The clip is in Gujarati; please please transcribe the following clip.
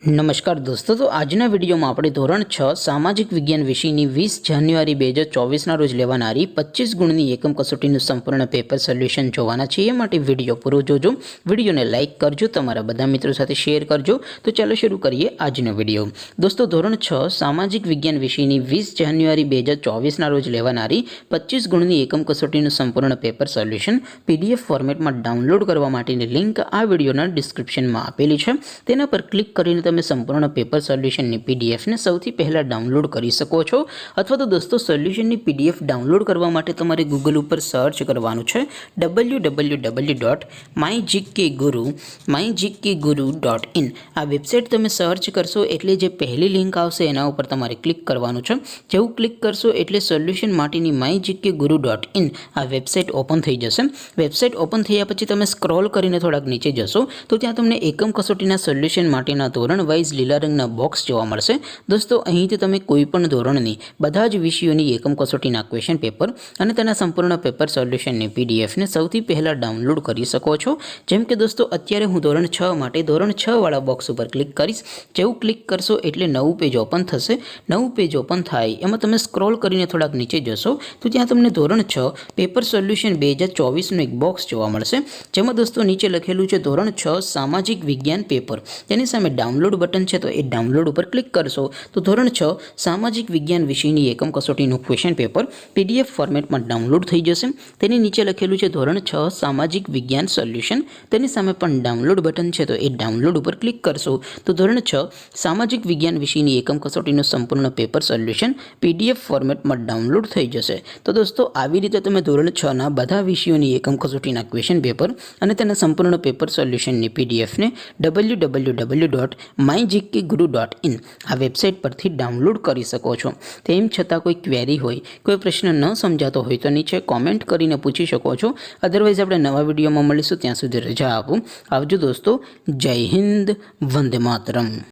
नमस्कार दोस्तों, तो આજના વિડીયોમાં આપણે ધોરણ 6 સામાજિક વિજ્ઞાન વિષયની 20 જાન્યુઆરી 2024ના રોજ લેવાનારી 25 ગુણની એકમ કસોટીનું સંપૂર્ણ પેપર સોલ્યુશન જોવાના છે। એ માટે વિડીયો પૂરો જોજો, વિડીયોને લાઇક કરજો, તમારા બધા મિત્રો સાથે શેર કરજો। તો ચાલો શરૂ કરીએ આજનો વિડીયો। દોસ્તો, ધોરણ 6 સામાજિક વિજ્ઞાન વિષયની 20 જાન્યુઆરી 2024ના રોજ લેવાનારી 25 ગુણની એકમ કસોટીનું સંપૂર્ણ પેપર સોલ્યુશન પીડીએફ ફોર્મેટમાં ડાઉનલોડ કરવા માટેની લિંક આ વિડીયોના ડિસ્ક્રિપ્શનમાં આપેલી છે। તેના પર ક્લિક કરીને તમે સંપૂર્ણ પેપર સોલ્યુશનની પીડીએફને સૌથી પહેલાં ડાઉનલોડ કરી શકો છો। અથવા તો દોસ્તો, સોલ્યુશનની પીડીએફ ડાઉનલોડ કરવા માટે તમારે ગૂગલ ઉપર સર્ચ કરવાનું છે www.mygkguru.in। આ વેબસાઇટ તમે સર્ચ કરશો એટલે જે પહેલી લિંક આવશે એના ઉપર તમારે ક્લિક કરવાનું છે। જેવું ક્લિક કરશો એટલે સોલ્યુશન માટેની mygkguru.in આ વેબસાઇટ ઓપન થઈ જશે। વેબસાઇટ ઓપન થયા પછી તમે સ્ક્રોલ કરીને થોડાક નીચે જશો તો ત્યાં તમને એકમ કસોટીના સોલ્યુશન માટેના ધોરણ વાઇઝ લીલા રંગના બોક્સ જોવા મળશે। દોસ્તો, અહીંથી તમે કોઈપણ ધોરણની બધા જ વિષયોની એકમ કસોટીના ક્વેશ્ચન પેપર અને તેના સંપૂર્ણ પેપર સોલ્યુશનની પીડીએફને સૌથી પહેલાં ડાઉનલોડ કરી શકો છો। જેમ કે દોસ્તો, અત્યારે હું ધોરણ 6 માટે ધોરણ 6 વાળા બોક્સ ઉપર ક્લિક કરીશ। જેવું ક્લિક કરશો એટલે નવું પેજ ઓપન થશે। નવું પેજ ઓપન થાય એમાં તમે સ્ક્રોલ કરીને થોડાક નીચે જશો તો ત્યાં તમને ધોરણ 6 પેપર સોલ્યુશન 2024નું એક બોક્સ જોવા મળશે। જેમાં દોસ્તો નીચે લખેલું છે ધોરણ 6 સામાજિક વિજ્ઞાન પેપર। તેની સામે ડાઉનલોડ બટન છે, તો એ ડાઉનલોડ ઉપર ક્લિક કરશો તો ધોરણ 6 સામાજિક વિજ્ઞાન વિષયની એકમ કસોટીનું ક્વેશ્ચન પેપર પીડીએફ ફોર્મેટમાં ડાઉનલોડ થઈ જશે। તેની નીચે લખેલું છે ધોરણ 6 સામાજિક વિજ્ઞાન સોલ્યુશન। તેની સામે પણ ડાઉનલોડ બટન છે, તો એ ડાઉનલોડ ઉપર ક્લિક કરશો તો ધોરણ 6 સામાજિક વિજ્ઞાન વિષયની એકમ કસોટીનું સંપૂર્ણ પેપર સોલ્યુશન પીડીએફ ફોર્મેટમાં ડાઉનલોડ થઈ જશે। તો દોસ્તો, આવી રીતે તમે ધોરણ 6ના બધા વિષયોની એકમ કસોટીના ક્વેશ્ચન પેપર અને તેના સંપૂર્ણ પેપર સોલ્યુશનની પીડીએફને www.mygkguru.in આ વેબસાઇટ પરથી ડાઉનલોડ કરી શકો છો। તેમ છતાં કોઈ ક્વેરી હોય, કોઈ પ્રશ્ન ન સમજાતો હોય તો નીચે કોમેન્ટ કરીને પૂછી શકો છો। અદરવાઇઝ આપણે નવા વિડીયોમાં મળીશું, ત્યાં સુધી રજા આપો। આવજો દોસ્તો, જય હિન્દ, વંદે માતરમ।